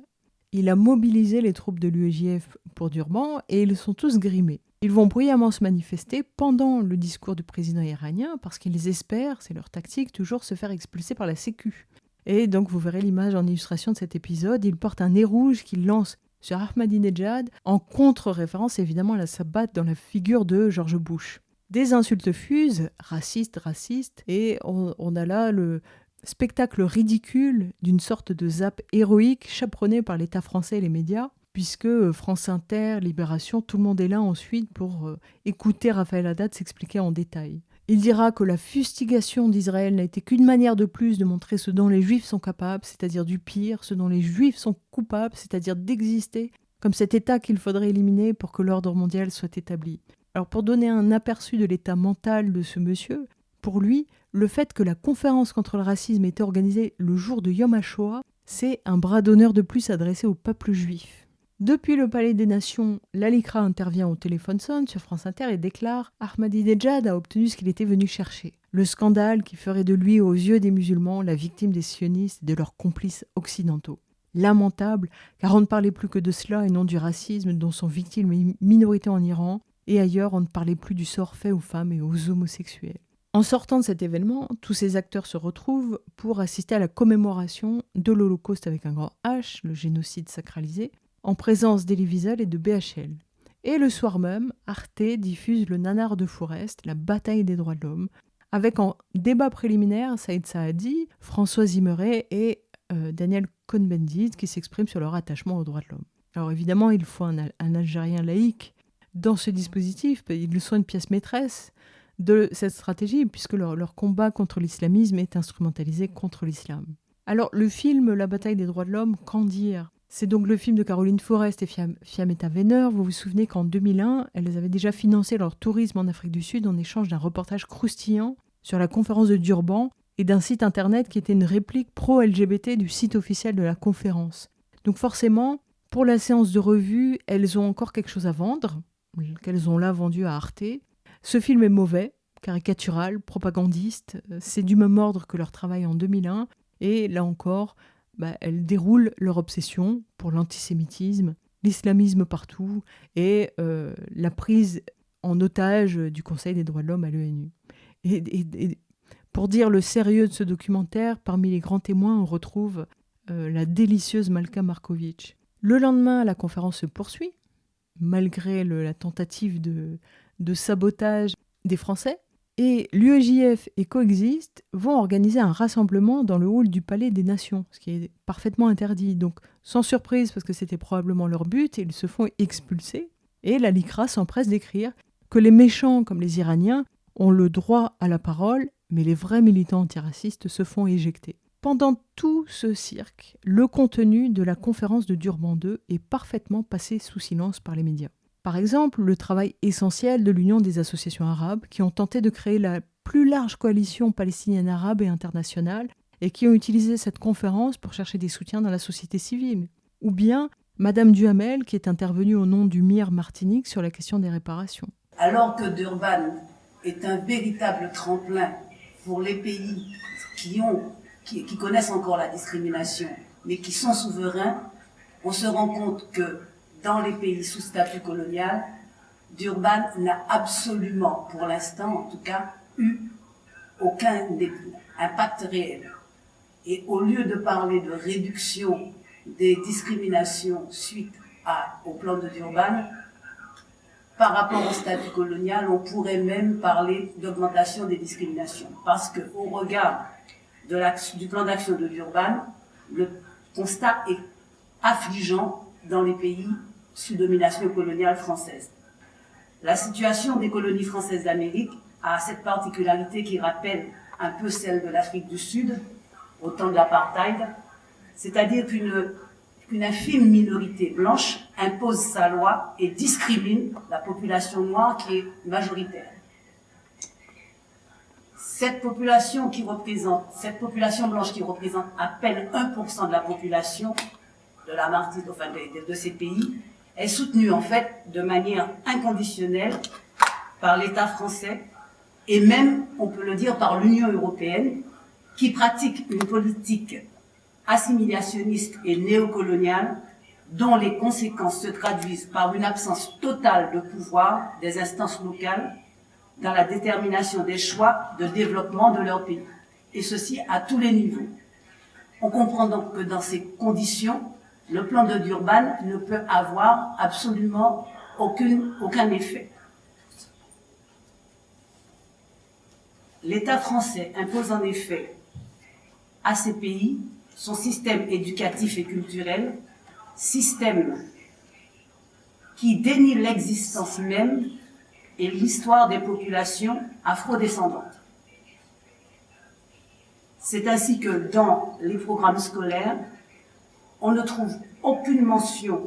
il a mobilisé les troupes de l'UEJF pour Durban et ils sont tous grimés. Ils vont bruyamment se manifester pendant le discours du président iranien parce qu'ils espèrent, c'est leur tactique, toujours se faire expulser par la Sécu. Et donc vous verrez l'image en illustration de cet épisode. Il porte un nez rouge qu'il lance sur Ahmadinejad en contre-référence évidemment à la sabbat dans la figure de George Bush. Des insultes fusent, racistes, et on a là le spectacle ridicule d'une sorte de zap héroïque chaperonné par l'État français et les médias, puisque France Inter, Libération, tout le monde est là ensuite pour écouter Raphaël Haddad s'expliquer en détail. Il dira que la fustigation d'Israël n'a été qu'une manière de plus de montrer ce dont les Juifs sont capables, c'est-à-dire du pire, ce dont les Juifs sont coupables, c'est-à-dire d'exister, comme cet État qu'il faudrait éliminer pour que l'ordre mondial soit établi. Alors pour donner un aperçu de l'état mental de ce monsieur, pour lui, le fait que la conférence contre le racisme ait été organisée le jour de Yom HaShoah, c'est un bras d'honneur de plus adressé au peuple juif. Depuis le Palais des Nations, la LICRA intervient au téléphone sonne sur France Inter et déclare « Ahmadinejad a obtenu ce qu'il était venu chercher. Le scandale qui ferait de lui, aux yeux des musulmans, la victime des sionistes et de leurs complices occidentaux. Lamentable, car on ne parlait plus que de cela et non du racisme dont sont victimes les minorités en Iran, et ailleurs on ne parlait plus du sort fait aux femmes et aux homosexuels. » En sortant de cet événement, tous ces acteurs se retrouvent pour assister à la commémoration de l'Holocauste avec un grand H, le génocide sacralisé, en présence d'Elie Wiesel et de BHL. Et le soir même, Arte diffuse le nanar de Forest, la bataille des droits de l'homme, avec en débat préliminaire Saïd Saadi, François Zimmeret et Daniel Cohn-Bendit qui s'expriment sur leur attachement aux droits de l'homme. Alors évidemment, il faut un Algérien laïque dans ce dispositif, ils sont une pièce maîtresse de cette stratégie, puisque leur combat contre l'islamisme est instrumentalisé contre l'islam. Alors, le film La bataille des droits de l'homme, qu'en dire ? C'est donc le film de Caroline Forest et Fiametta Weiner. Vous vous souvenez qu'en 2001, elles avaient déjà financé leur tourisme en Afrique du Sud en échange d'un reportage croustillant sur la conférence de Durban et d'un site internet qui était une réplique pro-LGBT du site officiel de la conférence. Donc forcément, pour la séance de revue, elles ont encore quelque chose à vendre, qu'elles ont là vendu à Arte. Ce film est mauvais, caricatural, propagandiste. C'est du même ordre que leur travail en 2001. Et là encore, elles déroulent leur obsession pour l'antisémitisme, l'islamisme partout et la prise en otage du Conseil des droits de l'homme à l'ONU. Et pour dire le sérieux de ce documentaire, parmi les grands témoins, on retrouve la délicieuse Malka Markovic. Le lendemain, la conférence se poursuit, malgré la tentative de sabotage des Français. Et l'UEJF et Coexist vont organiser un rassemblement dans le hall du Palais des Nations, ce qui est parfaitement interdit. Donc, sans surprise, parce que c'était probablement leur but, ils se font expulser. Et la LICRA s'empresse d'écrire que les méchants, comme les Iraniens, ont le droit à la parole, mais les vrais militants antiracistes se font éjecter. Pendant tout ce cirque, le contenu de la conférence de Durban II est parfaitement passé sous silence par les médias. Par exemple, le travail essentiel de l'Union des associations arabes qui ont tenté de créer la plus large coalition palestinienne arabe et internationale et qui ont utilisé cette conférence pour chercher des soutiens dans la société civile. Ou bien Madame Duhamel qui est intervenue au nom du MIR Martinique sur la question des réparations.
Alors que Durban est un véritable tremplin pour les pays qui connaissent encore la discrimination, mais qui sont souverains, on se rend compte que dans les pays sous statut colonial, Durban n'a absolument, pour l'instant en tout cas, eu aucun impact réel. Et au lieu de parler de réduction des discriminations suite au plan de Durban, par rapport au statut colonial, on pourrait même parler d'augmentation des discriminations. Parce qu'au regard du plan d'action de Durban, le constat est affligeant dans les pays sous domination coloniale française. La situation des colonies françaises d'Amérique a cette particularité qui rappelle un peu celle de l'Afrique du Sud au temps de l'apartheid, c'est-à-dire qu'une infime minorité blanche impose sa loi et discrimine la population noire qui est majoritaire. Cette population blanche qui représente à peine 1% de la population de la Martinique, enfin de ces pays, est soutenue en fait de manière inconditionnelle par l'État français et même, on peut le dire, par l'Union européenne, qui pratique une politique assimilationniste et néocoloniale dont les conséquences se traduisent par une absence totale de pouvoir des instances locales dans la détermination des choix de développement de leur pays, et ceci à tous les niveaux. On comprend donc que dans ces conditions, le plan de Durban ne peut avoir absolument aucun effet. L'État français impose en effet à ces pays son système éducatif et culturel, système qui dénie l'existence même et l'histoire des populations afrodescendantes. C'est ainsi que dans les programmes scolaires, on ne trouve aucune mention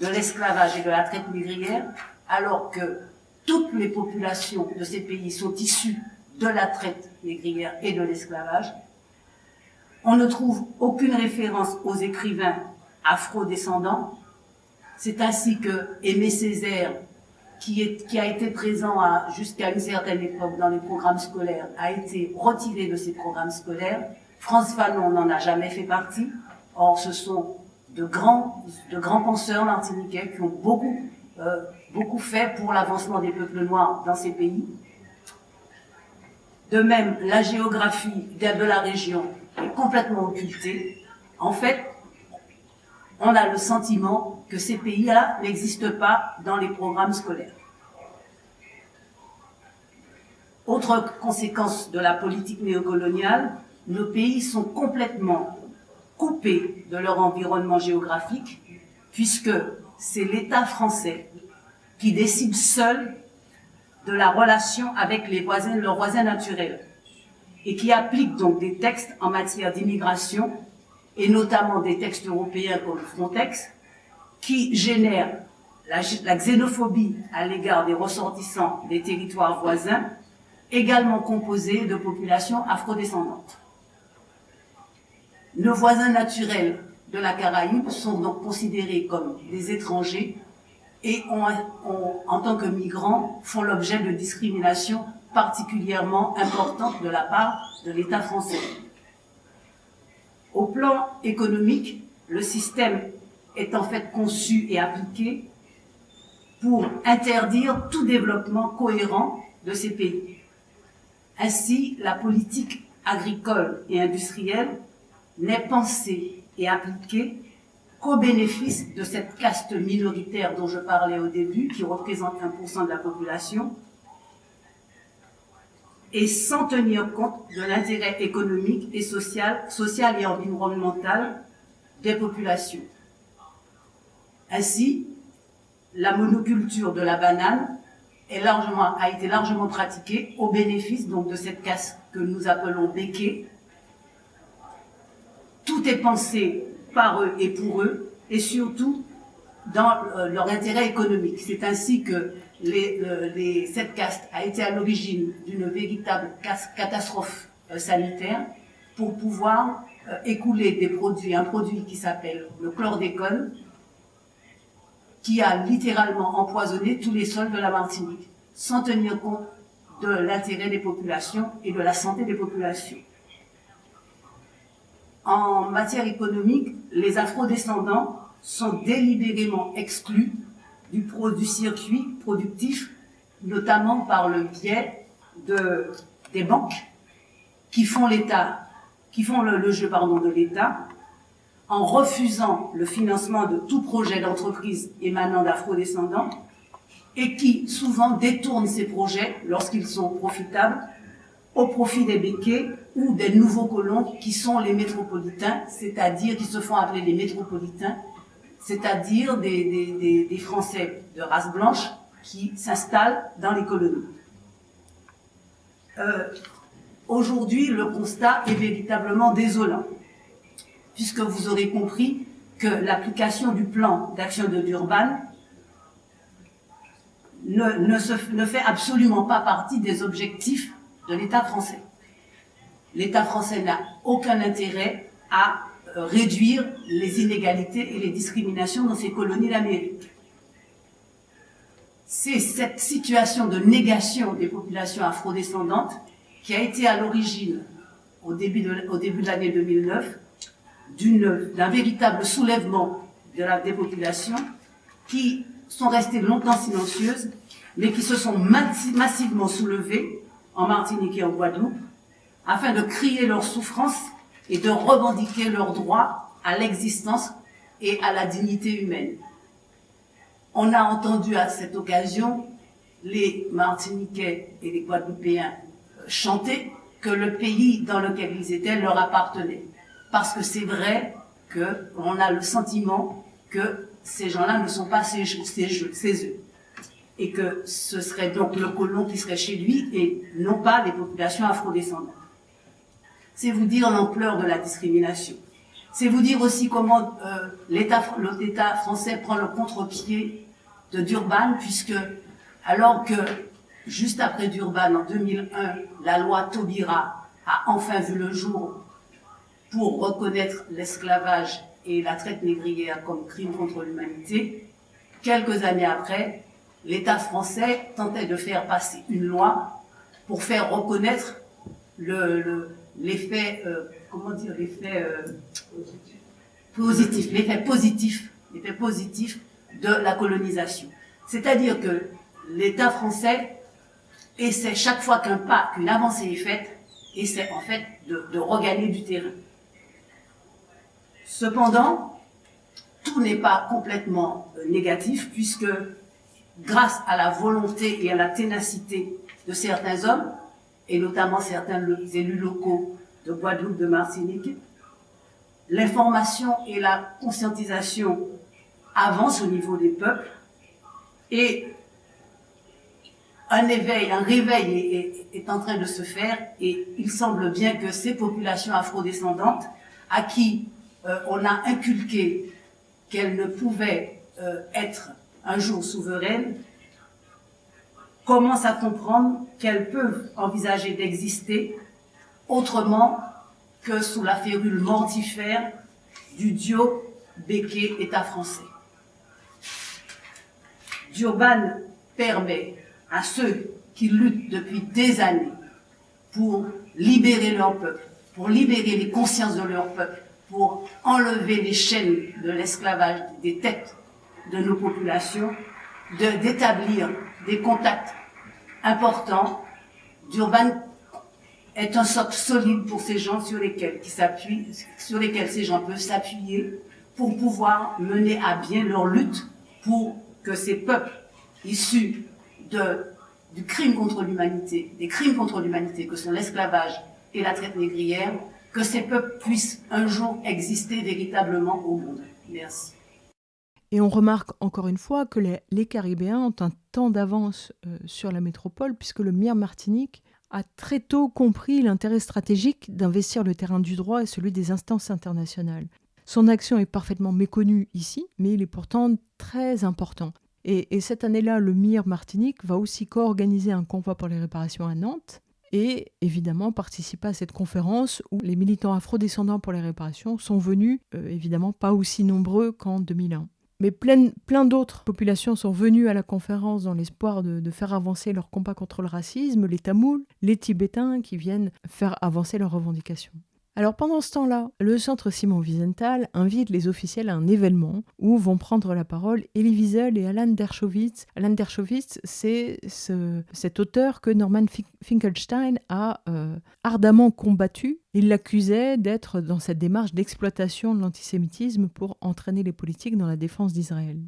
de l'esclavage et de la traite négrière, alors que toutes les populations de ces pays sont issues de la traite négrière et de l'esclavage. On ne trouve aucune référence aux écrivains afrodescendants. C'est ainsi que Aimé Césaire, qui a été présent jusqu'à une certaine époque dans les programmes scolaires, a été retiré de ces programmes scolaires. Frantz Fanon n'en a jamais fait partie. Or, ce sont de grands penseurs martiniquais qui ont beaucoup fait pour l'avancement des peuples noirs dans ces pays. De même, la géographie de la région est complètement occultée. En fait, on a le sentiment que ces pays-là n'existent pas dans les programmes scolaires. Autre conséquence de la politique néocoloniale, nos pays sont complètement coupés de leur environnement géographique, puisque c'est l'État français qui décide seul de la relation avec leurs voisins naturels, et qui applique donc des textes en matière d'immigration, et notamment des textes européens comme Frontex, qui génèrent la xénophobie à l'égard des ressortissants des territoires voisins, également composés de populations afrodescendantes. Nos voisins naturels de la Caraïbe sont donc considérés comme des étrangers et en tant que migrants, font l'objet de discriminations particulièrement importantes de la part de l'État français. Au plan économique, le système est en fait conçu et appliqué pour interdire tout développement cohérent de ces pays. Ainsi, la politique agricole et industrielle n'est pensée et appliquée qu'au bénéfice de cette caste minoritaire dont je parlais au début, qui représente 1% de la population, et sans tenir compte de l'intérêt économique et social et environnemental des populations. Ainsi, la monoculture de la banane a été largement pratiquée au bénéfice donc de cette caste que nous appelons béquet. Tout est pensé par eux et pour eux, et surtout dans leur intérêt économique. C'est ainsi que cette caste a été à l'origine d'une véritable catastrophe sanitaire pour pouvoir écouler un produit qui s'appelle le chlordécone, qui a littéralement empoisonné tous les sols de la Martinique, sans tenir compte de l'intérêt des populations et de la santé des populations. En matière économique, les afrodescendants sont délibérément exclus du circuit productif, notamment par le biais des banques qui font le jeu de l'État, en refusant le financement de tout projet d'entreprise émanant d'afrodescendants, et qui souvent détournent ces projets, lorsqu'ils sont profitables, au profit des béquets ou des nouveaux colons qui sont les métropolitains, c'est-à-dire qui se font appeler les métropolitains, c'est-à-dire des Français de race blanche qui s'installent dans les colonies. Aujourd'hui, le constat est véritablement désolant. puisque vous aurez compris que l'application du plan d'action de Durban ne fait absolument pas partie des objectifs de l'État français. L'État français n'a aucun intérêt à réduire les inégalités et les discriminations dans ses colonies d'Amérique. C'est cette situation de négation des populations afrodescendantes qui a été à l'origine, au début de l'année 2009, d'un véritable soulèvement des populations qui sont restées longtemps silencieuses, mais qui se sont massivement soulevées en Martinique et en Guadeloupe, afin de crier leur souffrance et de revendiquer leur droit à l'existence et à la dignité humaine. On a entendu à cette occasion les Martiniquais et les Guadeloupéens chanter que le pays dans lequel ils étaient leur appartenait. Parce que c'est vrai qu'on a le sentiment que ces gens-là ne sont pas chez eux. Et que ce serait donc le colon qui serait chez lui et non pas les populations afrodescendantes. C'est vous dire l'ampleur de la discrimination. C'est vous dire aussi comment l'État français prend le contre-pied de Durban, puisque alors que juste après Durban, en 2001, la loi Taubira a enfin vu le jour pour reconnaître l'esclavage et la traite négrière comme crime contre l'humanité, quelques années après, l'État français tentait de faire passer une loi pour faire reconnaître l'effet positif de la colonisation. C'est-à-dire que l'État français essaie, chaque fois qu'une avancée est faite, essaie en fait de regagner du terrain. Cependant, tout n'est pas complètement négatif, puisque grâce à la volonté et à la ténacité de certains hommes, et notamment certains élus locaux de Guadeloupe, de Martinique, l'information et la conscientisation avancent au niveau des peuples, et un réveil est en train de se faire, et il semble bien que ces populations afrodescendantes, à qui on a inculqué qu'elles ne pouvaient être un jour souveraines, commencent à comprendre qu'elles peuvent envisager d'exister autrement que sous la férule mortifère du duo Békay-État français. Durban permet à ceux qui luttent depuis des années pour libérer leur peuple, pour libérer les consciences de leur peuple, pour enlever les chaînes de l'esclavage des têtes de nos populations, d'établir des contacts importants. Durban est un socle solide pour ces gens sur lesquels ces gens peuvent s'appuyer pour pouvoir mener à bien leur lutte pour que ces peuples issus du crime contre l'humanité, des crimes contre l'humanité que sont l'esclavage et la traite négrière, que ces peuples puissent un jour exister véritablement au monde. Merci.
Et on remarque encore une fois que les Caribéens ont un temps d'avance sur la métropole, puisque le MIR Martinique a très tôt compris l'intérêt stratégique d'investir le terrain du droit et celui des instances internationales. Son action est parfaitement méconnue ici, mais il est pourtant très important. Et cette année-là, le MIR Martinique va aussi co-organiser un convoi pour les réparations à Nantes et évidemment participer à cette conférence où les militants afrodescendants pour les réparations sont venus, évidemment pas aussi nombreux qu'en 2001. Mais plein d'autres populations sont venues à la conférence dans l'espoir de faire avancer leur combat contre le racisme, les Tamouls, les Tibétains qui viennent faire avancer leurs revendications. Alors pendant ce temps-là, le centre Simon Wiesenthal invite les officiels à un événement où vont prendre la parole Elie Wiesel et Alan Dershowitz. Alan Dershowitz, c'est cet auteur que Norman Finkelstein a ardemment combattu. Il l'accusait d'être dans cette démarche d'exploitation de l'antisémitisme pour entraîner les politiques dans la défense d'Israël.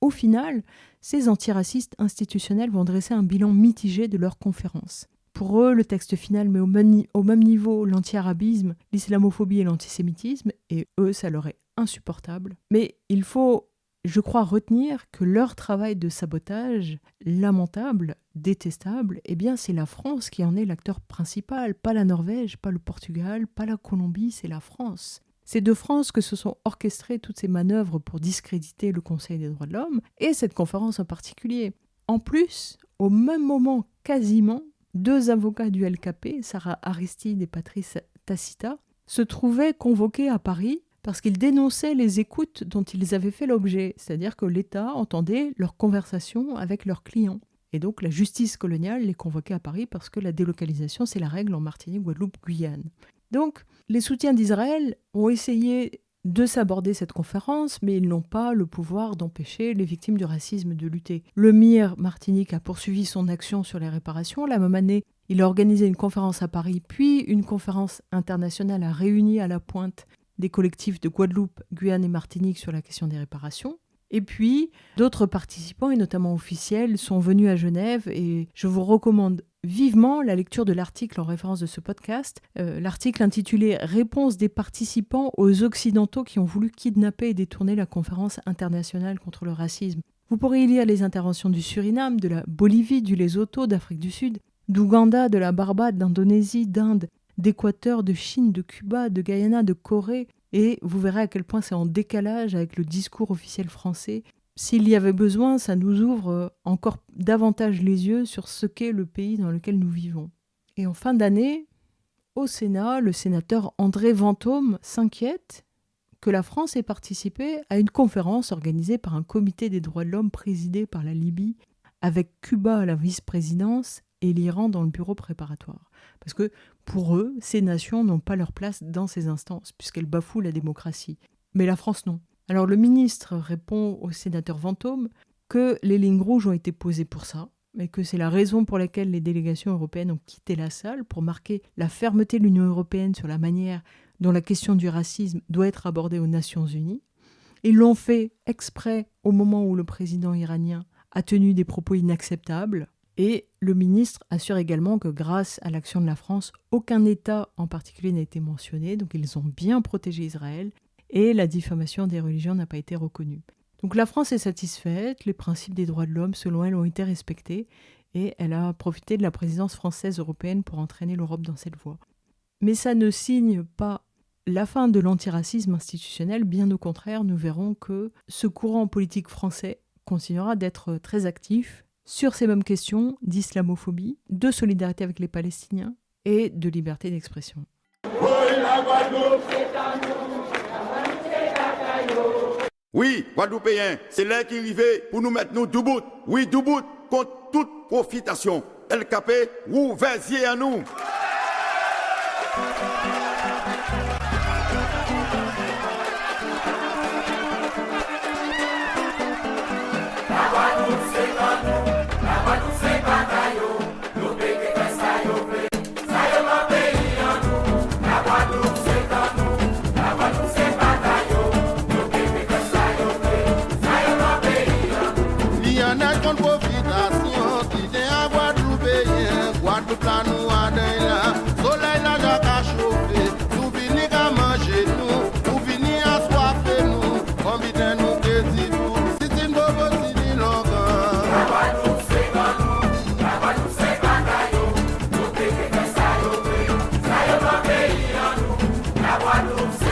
Au final, ces antiracistes institutionnels vont dresser un bilan mitigé de leur conférence. Pour eux, le texte final met au même niveau l'anti-arabisme, l'islamophobie et l'antisémitisme, et eux, ça leur est insupportable. Mais il faut, je crois, retenir que leur travail de sabotage, lamentable, détestable, eh bien c'est la France qui en est l'acteur principal, pas la Norvège, pas le Portugal, pas la Colombie, c'est la France. C'est de France que se sont orchestrées toutes ces manœuvres pour discréditer le Conseil des droits de l'homme, et cette conférence en particulier. En plus, au même moment quasiment, 2 avocats du LKP, Sarah Aristide et Patrice Tacita, se trouvaient convoqués à Paris parce qu'ils dénonçaient les écoutes dont ils avaient fait l'objet, c'est-à-dire que l'État entendait leurs conversations avec leurs clients. Et donc la justice coloniale les convoquait à Paris parce que la délocalisation, c'est la règle en Martinique, Guadeloupe, Guyane. Donc les soutiens d'Israël ont essayé de s'aborder cette conférence, mais ils n'ont pas le pouvoir d'empêcher les victimes du racisme de lutter. Le MIR Martinique a poursuivi son action sur les réparations. La même année, il a organisé une conférence à Paris, puis une conférence internationale a réuni à la pointe des collectifs de Guadeloupe, Guyane et Martinique sur la question des réparations. Et puis, d'autres participants, et notamment officiels, sont venus à Genève et je vous recommande vivement la lecture de l'article en référence de ce podcast, l'article intitulé « Réponse des participants aux Occidentaux qui ont voulu kidnapper et détourner la conférence internationale contre le racisme ». Vous pourrez y lire les interventions du Suriname, de la Bolivie, du Lesotho, d'Afrique du Sud, d'Ouganda, de la Barbade, d'Indonésie, d'Inde, d'Équateur, de Chine, de Cuba, de Guyana, de Corée. Et vous verrez à quel point c'est en décalage avec le discours officiel français. S'il y avait besoin, ça nous ouvre encore davantage les yeux sur ce qu'est le pays dans lequel nous vivons. Et en fin d'année, au Sénat, le sénateur André Ventôme s'inquiète que la France ait participé à une conférence organisée par un comité des droits de l'homme présidé par la Libye, avec Cuba à la vice-présidence et l'Iran dans le bureau préparatoire. Parce que pour eux, ces nations n'ont pas leur place dans ces instances, puisqu'elles bafouent la démocratie. Mais la France, non. Alors le ministre répond au sénateur Ventôme que les lignes rouges ont été posées pour ça, mais que c'est la raison pour laquelle les délégations européennes ont quitté la salle, pour marquer la fermeté de l'Union européenne sur la manière dont la question du racisme doit être abordée aux Nations Unies. Ils l'ont fait exprès au moment où le président iranien a tenu des propos inacceptables. Et le ministre assure également que grâce à l'action de la France, aucun État en particulier n'a été mentionné, donc ils ont bien protégé Israël et la diffamation des religions n'a pas été reconnue. Donc la France est satisfaite, les principes des droits de l'homme selon elle ont été respectés et elle a profité de la présidence française européenne pour entraîner l'Europe dans cette voie. Mais ça ne signe pas la fin de l'antiracisme institutionnel, bien au contraire, nous verrons que ce courant politique français continuera d'être très actif sur ces mêmes questions d'islamophobie, de solidarité avec les Palestiniens et de liberté d'expression.
Oui, Guadeloupéens, c'est l'heure qui arrivait pour nous mettre nous debout. Oui, debout contre toute profitation. LKP, ouvrez-y à nous.
Guadeloupe,